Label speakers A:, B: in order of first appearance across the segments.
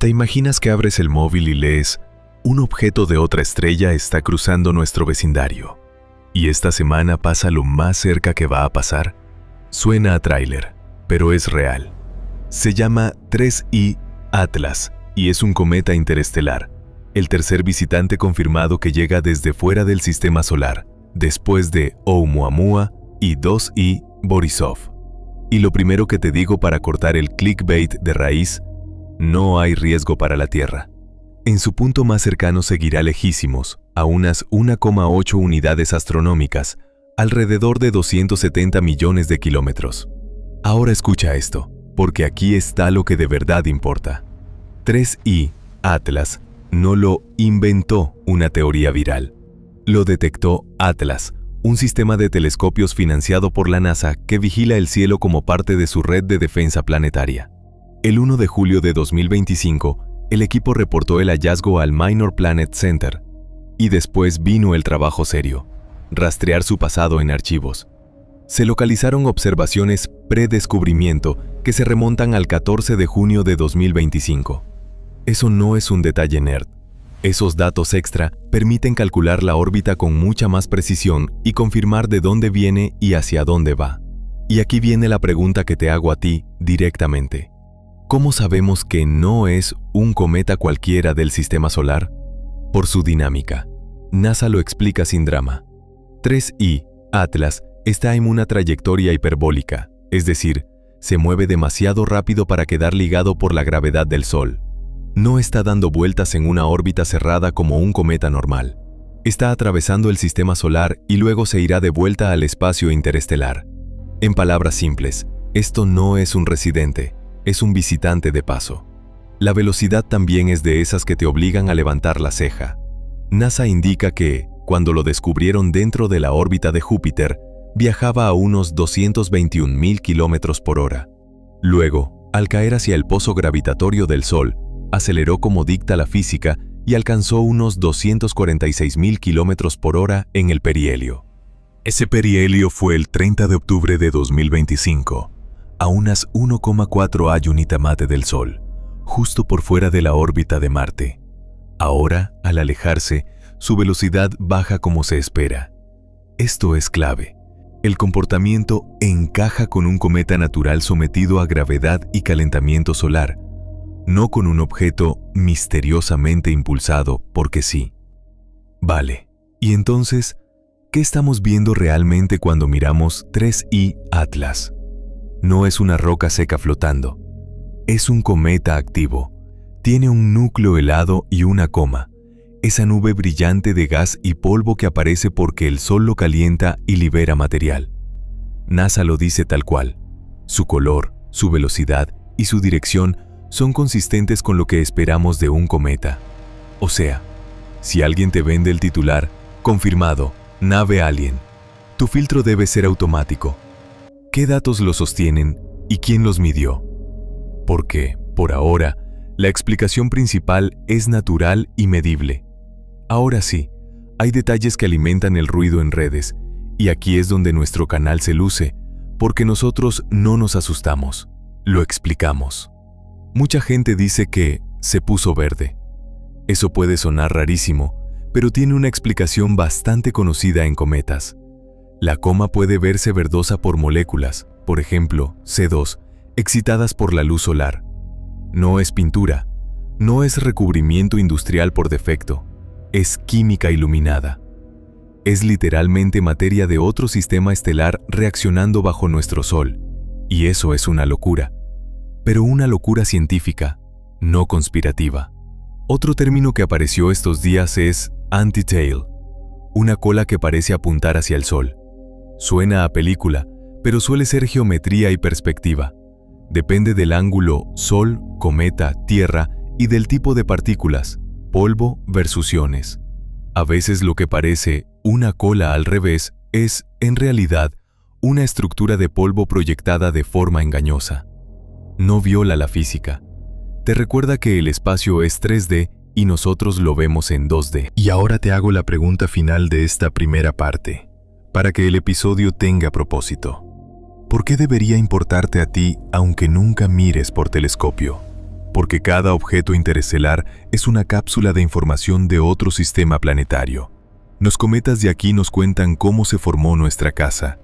A: ¿Te imaginas que abres el móvil y lees: un objeto de otra estrella está cruzando nuestro vecindario? Y esta semana pasa lo más cerca que va a pasar. Suena a tráiler, pero es real. Se llama 3I Atlas y es un cometa interestelar, el tercer visitante confirmado que llega desde fuera del sistema solar, después de Oumuamua y 2I Borisov. Y lo primero que te digo para cortar el clickbait de raíz: no hay riesgo para la Tierra. En su punto más cercano seguirá lejísimos, a unas 1,8 unidades astronómicas, alrededor de 270 millones de kilómetros. Ahora escucha esto, porque aquí está lo que de verdad importa. 3I Atlas no lo inventó una teoría viral. Lo detectó Atlas, un sistema de telescopios financiado por la NASA que vigila el cielo como parte de su red de defensa planetaria. El 1 de julio de 2025, el equipo reportó el hallazgo al Minor Planet Center. Y después vino el trabajo serio: rastrear su pasado en archivos. Se localizaron observaciones predescubrimiento que se remontan al 14 de junio de 2025. Eso no es un detalle nerd. Esos datos extra permiten calcular la órbita con mucha más precisión y confirmar de dónde viene y hacia dónde va. Y aquí viene la pregunta que te hago a ti directamente. ¿Cómo sabemos que no es un cometa cualquiera del sistema solar? Por su dinámica. NASA lo explica sin drama. 3I Atlas está en una trayectoria hiperbólica, es decir, se mueve demasiado rápido para quedar ligado por la gravedad del Sol. No está dando vueltas en una órbita cerrada como un cometa normal. Está atravesando el sistema solar y luego se irá de vuelta al espacio interestelar. En palabras simples, esto no es un residente, es un visitante de paso. La velocidad también es de esas que te obligan a levantar la ceja. NASA indica que, cuando lo descubrieron dentro de la órbita de Júpiter, viajaba a unos 221.000 kilómetros por hora. Luego, al caer hacia el pozo gravitatorio del Sol, aceleró como dicta la física y alcanzó unos 246.000 kilómetros por hora en el perihelio. Ese perihelio fue el 30 de octubre de 2025, a unas 1,4 ayunitamate del Sol, justo por fuera de la órbita de Marte. Ahora, al alejarse, su velocidad baja como se espera. Esto es clave. El comportamiento encaja con un cometa natural sometido a gravedad y calentamiento solar, no con un objeto misteriosamente impulsado porque sí. Vale, y entonces, ¿qué estamos viendo realmente cuando miramos 3I Atlas? No es una roca seca flotando. Es un cometa activo. Tiene un núcleo helado y una coma, esa nube brillante de gas y polvo que aparece porque el Sol lo calienta y libera material. NASA lo dice tal cual. Su color, su velocidad y su dirección son consistentes con lo que esperamos de un cometa. O sea, si alguien te vende el titular, confirmado, nave alien, tu filtro debe ser automático. ¿Qué datos lo sostienen y quién los midió? Porque, por ahora, la explicación principal es natural y medible. Ahora sí, hay detalles que alimentan el ruido en redes, y aquí es donde nuestro canal se luce, porque nosotros no nos asustamos, lo explicamos. Mucha gente dice que se puso verde. Eso puede sonar rarísimo, pero tiene una explicación bastante conocida en cometas. La coma puede verse verdosa por moléculas, por ejemplo, C2, excitadas por la luz solar. No es pintura, no es recubrimiento industrial por defecto, es química iluminada. Es literalmente materia de otro sistema estelar reaccionando bajo nuestro Sol, y eso es una locura. Pero una locura científica, no conspirativa. Otro término que apareció estos días es anti-tail, una cola que parece apuntar hacia el Sol. Suena a película, pero suele ser geometría y perspectiva. Depende del ángulo Sol, cometa, Tierra y del tipo de partículas, polvo versus iones. A veces lo que parece una cola al revés es, en realidad, una estructura de polvo proyectada de forma engañosa. No viola la física. Te recuerda que el espacio es 3D y nosotros lo vemos en 2D.
B: Y ahora te hago la pregunta final de esta primera parte, para que el episodio tenga propósito. ¿Por qué debería importarte a ti aunque nunca mires por telescopio?
A: porque cada objeto interestelar es una cápsula de información de otro sistema planetario. Los cometas de aquí nos cuentan cómo se formó nuestra casa.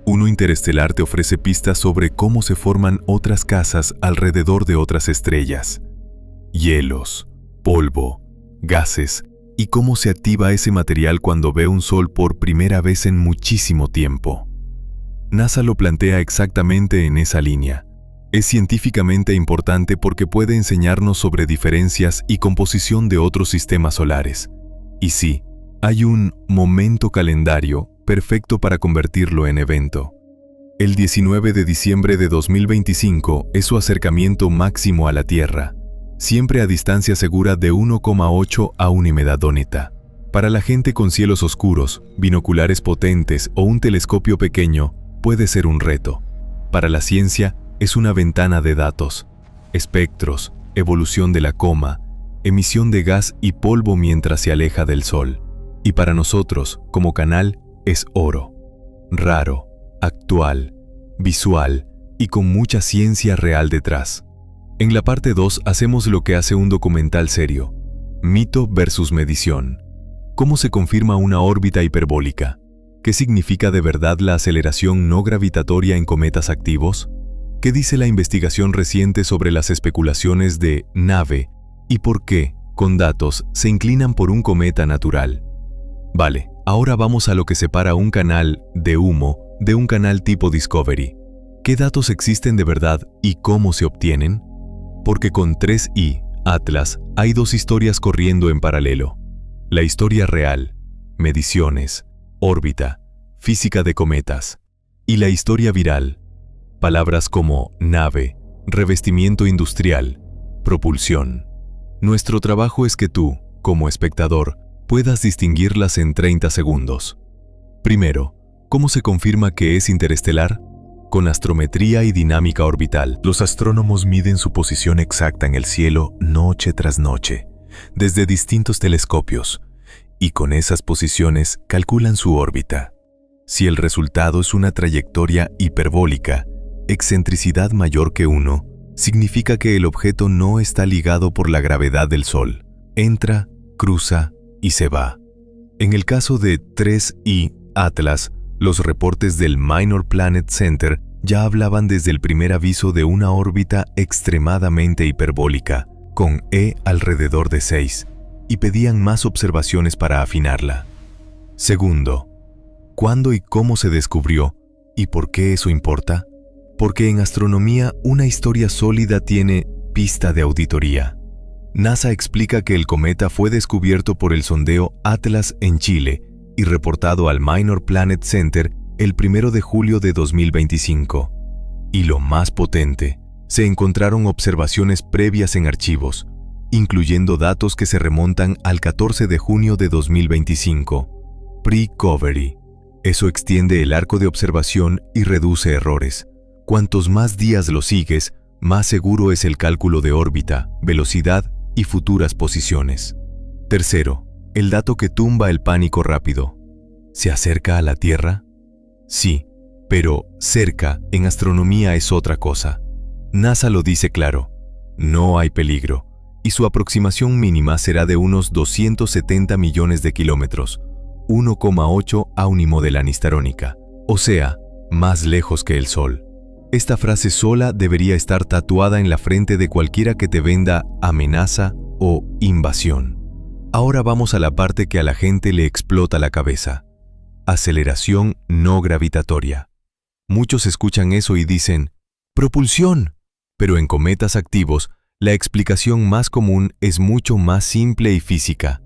A: Uno interestelar te ofrece pistas sobre cómo se forman otras casas alrededor de otras estrellas. Hielos, polvo, gases y cómo se activa ese material cuando ve un sol por primera vez en muchísimo tiempo. NASA lo plantea exactamente en esa línea. Es científicamente importante porque puede enseñarnos sobre diferencias y composición de otros sistemas solares. Y sí, hay un momento calendario perfecto para convertirlo en evento. El 19 de diciembre de 2025 es su acercamiento máximo a la Tierra, siempre a distancia segura de 1,8 a 1,5 dóneta. Para la gente con cielos oscuros, binoculares potentes o un telescopio pequeño, puede ser un reto. Para la ciencia, es una ventana de datos, espectros, evolución de la coma, emisión de gas y polvo mientras se aleja del Sol. Y para nosotros, como canal, es oro. Raro, actual, visual y con mucha ciencia real detrás. En la parte 2 hacemos lo que hace un documental serio: mito versus medición. ¿Cómo se confirma una órbita hiperbólica? ¿Qué significa de verdad la aceleración no gravitatoria en cometas activos? ¿Qué dice la investigación reciente sobre las especulaciones de nave y por qué, con datos, se inclinan por un cometa natural? Vale, ahora vamos a lo que separa un canal de humo de un canal tipo Discovery. ¿Qué datos existen de verdad y cómo se obtienen? Porque con 3i, Atlas, hay dos historias corriendo en paralelo. La historia real, mediciones, órbita, física de cometas, y la historia viral, palabras como nave, revestimiento industrial, propulsión. Nuestro trabajo es que tú, como espectador, puedas distinguirlas en 30 segundos. Primero, ¿cómo se confirma que es interestelar? Con astrometría y dinámica orbital. Los astrónomos miden su posición exacta en el cielo noche tras noche, desde distintos telescopios, y con esas posiciones calculan su órbita. Si el resultado es una trayectoria hiperbólica, excentricidad mayor que 1, significa que el objeto no está ligado por la gravedad del Sol. Entra, cruza y se va. En el caso de 3i Atlas, los reportes del Minor Planet Center ya hablaban desde el primer aviso de una órbita extremadamente hiperbólica, con E alrededor de 6, y pedían más observaciones para afinarla. Segundo, ¿cuándo y cómo se descubrió y por qué eso importa? Porque en astronomía una historia sólida tiene pista de auditoría. NASA explica que el cometa fue descubierto por el sondeo Atlas en Chile y reportado al Minor Planet Center el 1 de julio de 2025. Y lo más potente, se encontraron observaciones previas en archivos, incluyendo datos que se remontan al 14 de junio de 2025. Pre-Covery. Eso extiende el arco de observación y reduce errores. Cuantos más días lo sigues, más seguro es el cálculo de órbita, velocidad y futuras posiciones. Tercero, el dato que tumba el pánico rápido. ¿Se acerca a la Tierra? Sí, pero cerca en astronomía es otra cosa. NASA lo dice claro, no hay peligro, y su aproximación mínima será de unos 270 millones de kilómetros, 1,8 aunimo de la anistarónica, o sea, más lejos que el Sol. Esta frase sola debería estar tatuada en la frente de cualquiera que te venda amenaza o invasión. Ahora vamos a la parte que a la gente le explota la cabeza. Aceleración no gravitatoria. Muchos escuchan eso y dicen, ¡propulsión! Pero en cometas activos, la explicación más común es mucho más simple y física.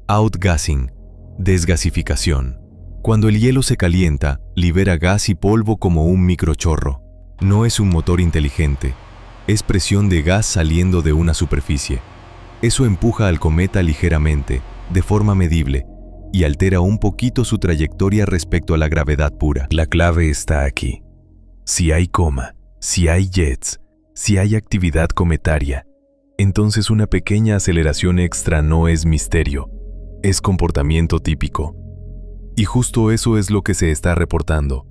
A: Outgassing, desgasificación. Cuando el hielo se calienta, libera gas y polvo como un microchorro. No es un motor inteligente, es presión de gas saliendo de una superficie. Eso empuja al cometa ligeramente, de forma medible, y altera un poquito su trayectoria respecto a la gravedad pura. La clave está aquí. Si hay coma, si hay jets, si hay actividad cometaria, entonces una pequeña aceleración extra no es misterio, es comportamiento típico. Y justo eso es lo que se está reportando.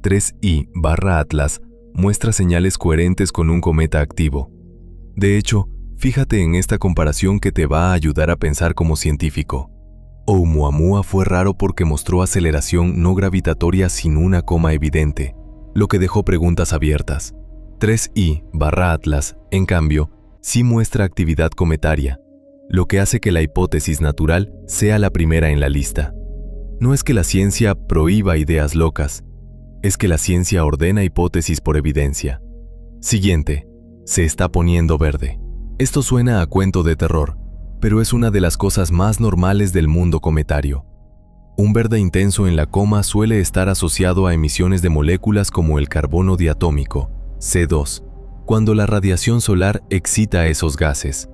A: 3i/Atlas muestra señales coherentes con un cometa activo. De hecho, fíjate en esta comparación que te va a ayudar a pensar como científico. Oumuamua fue raro porque mostró aceleración no gravitatoria sin una coma evidente, lo que dejó preguntas abiertas. 3I/Atlas, en cambio, sí muestra actividad cometaria, lo que hace que la hipótesis natural sea la primera en la lista. No es que la ciencia prohíba ideas locas, es que la ciencia ordena hipótesis por evidencia. Siguiente, se está poniendo verde. Esto suena a cuento de terror, pero es una de las cosas más normales del mundo cometario. Un verde intenso en la coma suele estar asociado a emisiones de moléculas como el carbono diatómico, C2, cuando la radiación solar excita esos gases.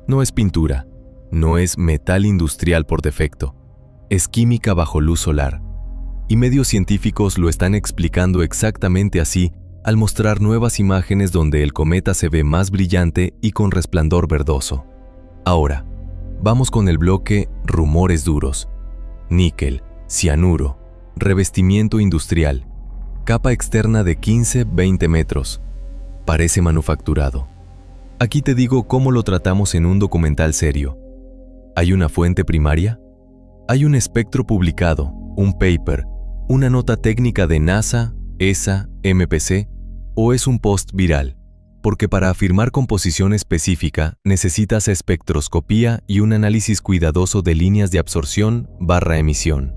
A: No es pintura, no es metal industrial por defecto, es química bajo luz solar. Y medios científicos lo están explicando exactamente así al mostrar nuevas imágenes donde el cometa se ve más brillante y con resplandor verdoso. Ahora, vamos con el bloque rumores duros. Níquel, cianuro, revestimiento industrial, capa externa de 15-20 metros. Parece manufacturado. Aquí te digo cómo lo tratamos en un documental serio. ¿Hay una fuente primaria? ¿Hay un espectro publicado, un paper, una nota técnica de NASA, ESA, MPC, o es un post viral? Porque para afirmar composición específica necesitas espectroscopía y un análisis cuidadoso de líneas de absorción/emisión.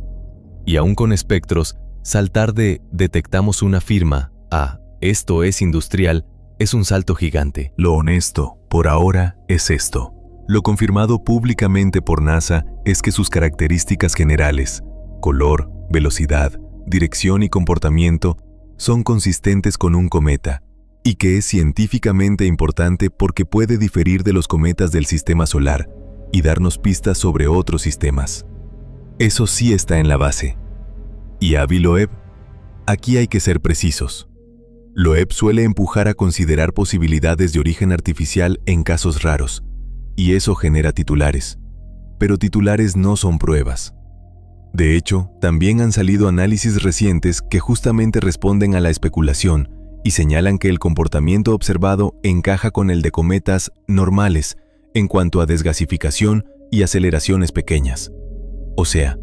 A: Y aún con espectros, saltar de detectamos una firma a esto es industrial es un salto gigante.
B: Lo honesto, por ahora, es esto. Lo confirmado públicamente por NASA es que sus características generales, color, velocidad, dirección y comportamiento, son consistentes con un cometa, y que es científicamente importante porque puede diferir de los cometas del sistema solar y darnos pistas sobre otros sistemas. Eso sí está en la base. ¿Y Avi Loeb? Aquí hay que ser precisos. Loeb suele empujar a considerar posibilidades de origen artificial en casos raros, y eso genera titulares. Pero titulares no son pruebas. De hecho, también han salido análisis recientes que justamente responden a la especulación y señalan que el comportamiento observado encaja con el de cometas normales en cuanto a desgasificación y aceleraciones pequeñas. O sea,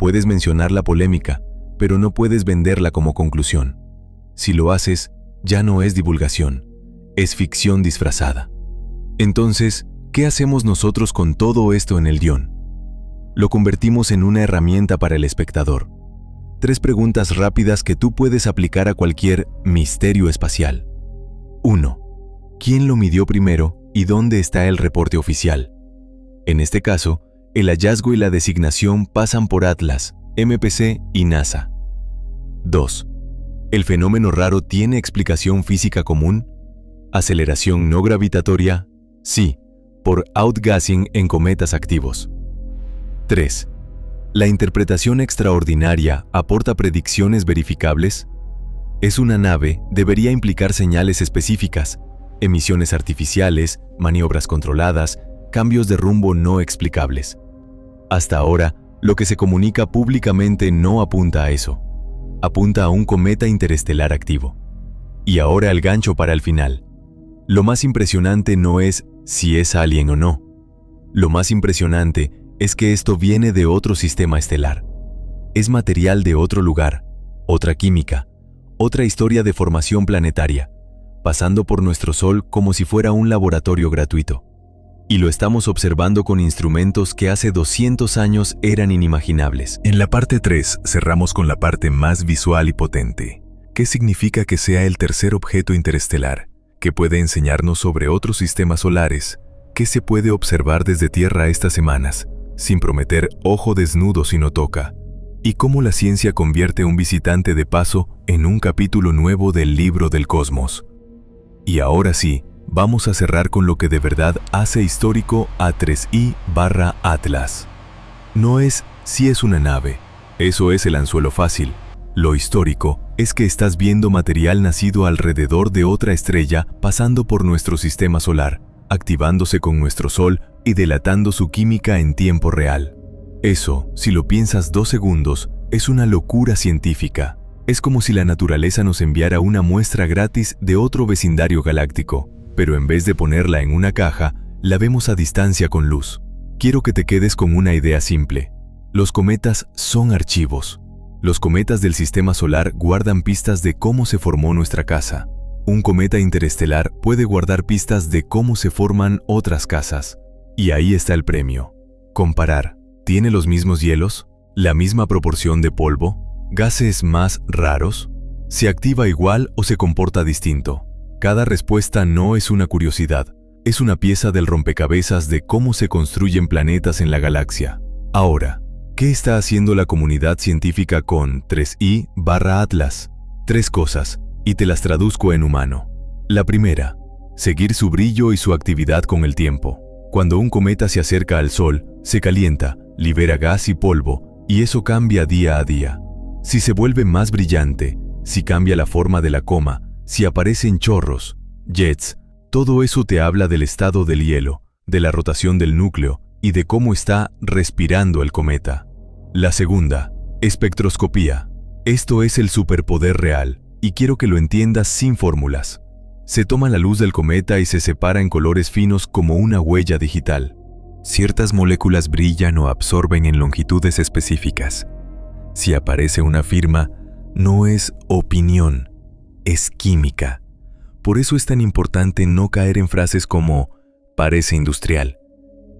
B: puedes mencionar la polémica, pero no puedes venderla como conclusión. Si lo haces, ya no es divulgación, es ficción disfrazada. Entonces, ¿qué hacemos nosotros con todo esto en el guión? Lo convertimos en una herramienta para el espectador. 3 preguntas rápidas que tú puedes aplicar a cualquier misterio espacial. 1. ¿Quién lo midió primero y dónde está el reporte oficial? En este caso, el hallazgo y la designación pasan por Atlas, MPC y NASA. 2. ¿El fenómeno raro tiene explicación física común? ¿Aceleración no gravitatoria? Sí, por outgassing en cometas activos. 3. ¿La interpretación extraordinaria aporta predicciones verificables? Es una nave, debería implicar señales específicas, emisiones artificiales, maniobras controladas, cambios de rumbo no explicables. Hasta ahora, lo que se comunica públicamente no apunta a eso. Apunta a un cometa interestelar activo. Y ahora el gancho para el final. Lo más impresionante no es si es alien o no. Lo más impresionante es que esto viene de otro sistema estelar. Es material de otro lugar, otra química, otra historia de formación planetaria, pasando por nuestro Sol como si fuera un laboratorio gratuito. Y lo estamos observando con instrumentos que hace 200 años eran inimaginables.
A: En la parte 3 cerramos con la parte más visual y potente. ¿Qué significa que sea el tercer objeto interestelar? ¿Qué puede enseñarnos sobre otros sistemas solares? ¿Qué se puede observar desde Tierra estas semanas, sin prometer ojo desnudo si no toca? ¿Y cómo la ciencia convierte un visitante de paso en un capítulo nuevo del libro del cosmos? Y ahora sí, vamos a cerrar con lo que de verdad hace histórico a 3I/Atlas. No es si es una nave, eso es el anzuelo fácil. Lo histórico es que estás viendo material nacido alrededor de otra estrella pasando por nuestro sistema solar, activándose con nuestro Sol y delatando su química en tiempo real. Eso, si lo piensas 2 segundos, es una locura científica. Es como si la naturaleza nos enviara una muestra gratis de otro vecindario galáctico,
B: pero en vez de ponerla en una caja, la vemos a distancia con luz. Quiero que te quedes con una idea simple. Los cometas son archivos. Los cometas del sistema solar guardan pistas de cómo se formó nuestra casa. Un cometa interestelar puede guardar pistas de cómo se forman otras casas. Y ahí está el premio. Comparar. ¿Tiene los mismos hielos? ¿La misma proporción de polvo? ¿Gases más raros? ¿Se activa igual o se comporta distinto? Cada respuesta no es una curiosidad, es una pieza del rompecabezas de cómo se construyen planetas en la galaxia. Ahora, ¿qué está haciendo la comunidad científica con 3i/Atlas? 3 cosas, y te las traduzco en humano. La primera, seguir su brillo y su actividad con el tiempo. Cuando un cometa se acerca al Sol, se calienta, libera gas y polvo, y eso cambia día a día. Si se vuelve más brillante, si cambia la forma de la coma, si aparecen chorros, jets, todo eso te habla del estado del hielo, de la rotación del núcleo y de cómo está respirando el cometa. La segunda, espectroscopía. Esto es el superpoder real, y quiero que lo entiendas sin fórmulas. Se toma la luz del cometa y se separa en colores finos como una huella digital.
A: Ciertas moléculas brillan o absorben en longitudes específicas. Si aparece una firma, no es opinión, es química. Por eso es tan importante no caer en frases como parece industrial.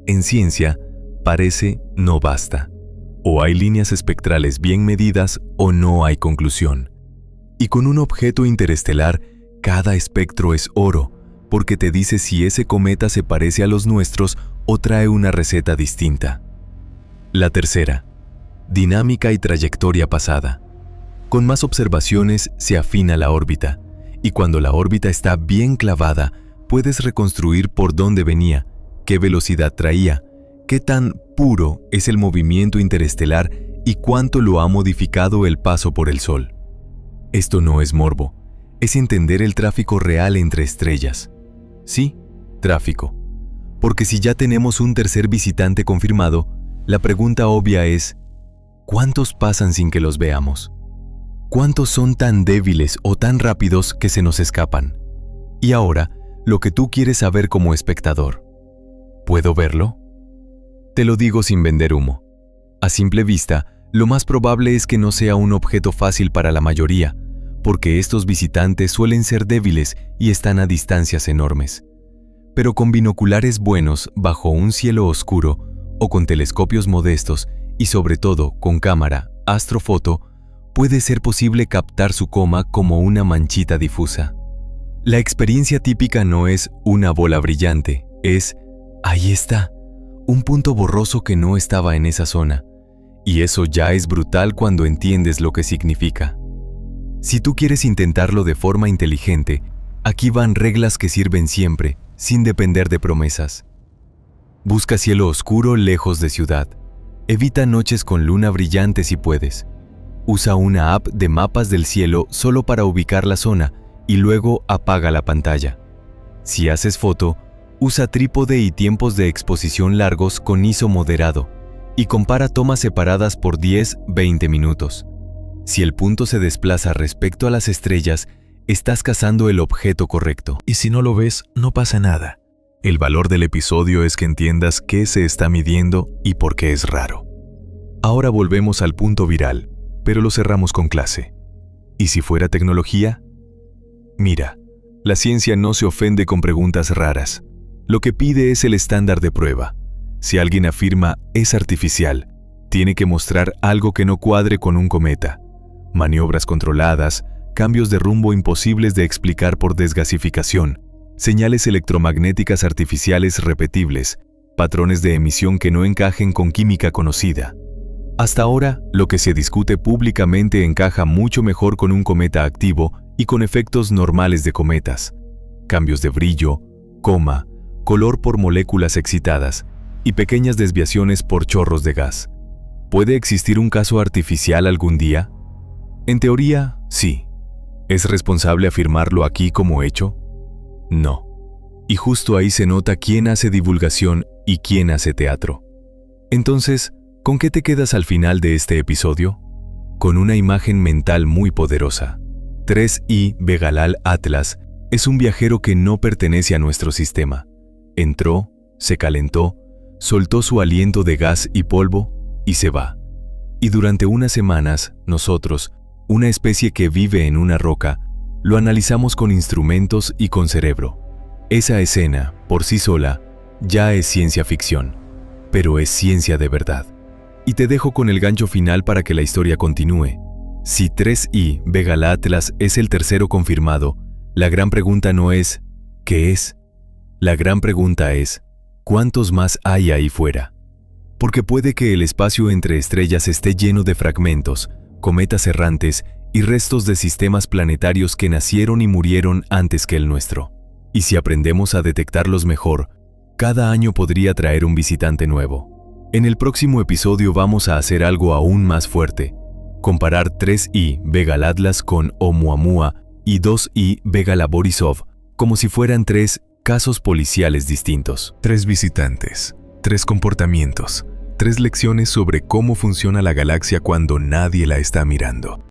A: En ciencia, parece no basta. O hay líneas espectrales bien medidas o no hay conclusión. Y con un objeto interestelar, cada espectro es oro, porque te dice si ese cometa se parece a los nuestros o trae una receta distinta. La tercera, dinámica y trayectoria pasada. Con más observaciones se afina la órbita, y cuando la órbita está bien clavada, puedes reconstruir por dónde venía, qué velocidad traía, qué tan puro es el movimiento interestelar y cuánto lo ha modificado el paso por el Sol. Esto no es morbo, es entender el tráfico real entre estrellas. Sí, tráfico. Porque si ya tenemos un tercer visitante confirmado, la pregunta obvia es, ¿cuántos pasan sin que los veamos? ¿Cuántos son tan débiles o tan rápidos que se nos escapan? Y ahora, lo que tú quieres saber como espectador. ¿Puedo verlo? Te lo digo sin vender humo. A simple vista, lo más probable es que no sea un objeto fácil para la mayoría, porque estos visitantes suelen ser débiles y están a distancias enormes. Pero con binoculares buenos bajo un cielo oscuro o con telescopios modestos y sobre todo con cámara astrofoto, puede ser posible captar su coma como una manchita difusa. La experiencia típica no es una bola brillante, es, ahí está, un punto borroso que no estaba en esa zona. Y eso ya es brutal cuando entiendes lo que significa. Si tú quieres intentarlo de forma inteligente, aquí van reglas que sirven siempre, sin depender de promesas. Busca cielo oscuro lejos de ciudad. Evita noches con luna brillante si puedes. Usa una app de mapas del cielo solo para ubicar la zona y luego apaga la pantalla. Si haces foto, usa trípode y tiempos de exposición largos con ISO moderado y compara tomas separadas por 10-20 minutos. Si el punto se desplaza respecto a las estrellas, estás cazando el objeto correcto. Y si no lo ves, no pasa nada. El valor del episodio es que entiendas qué se está midiendo y por qué es raro. Ahora volvemos al punto viral, pero lo cerramos con clase. ¿Y si fuera tecnología? Mira, la ciencia no se ofende con preguntas raras. Lo que pide es el estándar de prueba. Si alguien afirma es artificial, tiene que mostrar algo que no cuadre con un cometa. Maniobras controladas, cambios de rumbo imposibles de explicar por desgasificación, señales electromagnéticas artificiales repetibles, patrones de emisión que no encajen con química conocida. Hasta ahora, lo que se discute públicamente encaja mucho mejor con un cometa activo y con efectos normales de cometas. Cambios de brillo, coma, color por moléculas excitadas y pequeñas desviaciones por chorros de gas. ¿Puede existir un caso artificial algún día? En teoría, sí. ¿Es responsable afirmarlo aquí como hecho? No. Y justo ahí se nota quién hace divulgación y quién hace teatro. Entonces, ¿con qué te quedas al final de este episodio? Con una imagen mental muy poderosa. 3i/Atlas
B: Es un viajero que no pertenece a nuestro sistema. Entró, se calentó, soltó su aliento de gas y polvo y se va. Y durante unas semanas, nosotros, una especie que vive en una roca, lo analizamos con instrumentos y con cerebro. Esa escena, por sí sola, ya es ciencia ficción, pero es ciencia de verdad. Y te dejo con el gancho final para que la historia continúe. Si 3I Vega Atlas es el tercero confirmado, la gran pregunta no es ¿qué es? La gran pregunta es ¿cuántos más hay ahí fuera? Porque puede que el espacio entre estrellas esté lleno de fragmentos, cometas errantes y restos de sistemas planetarios que nacieron y murieron antes que el nuestro. Y si aprendemos a detectarlos mejor, cada año podría traer un visitante nuevo. En el próximo episodio vamos a hacer algo aún más fuerte. Comparar 3I Vega Atlas con Oumuamua y 2I Vega Borisov, como si fueran 3 casos policiales distintos.
A: 3 visitantes, 3 comportamientos, 3 lecciones sobre cómo funciona la galaxia cuando nadie la está mirando.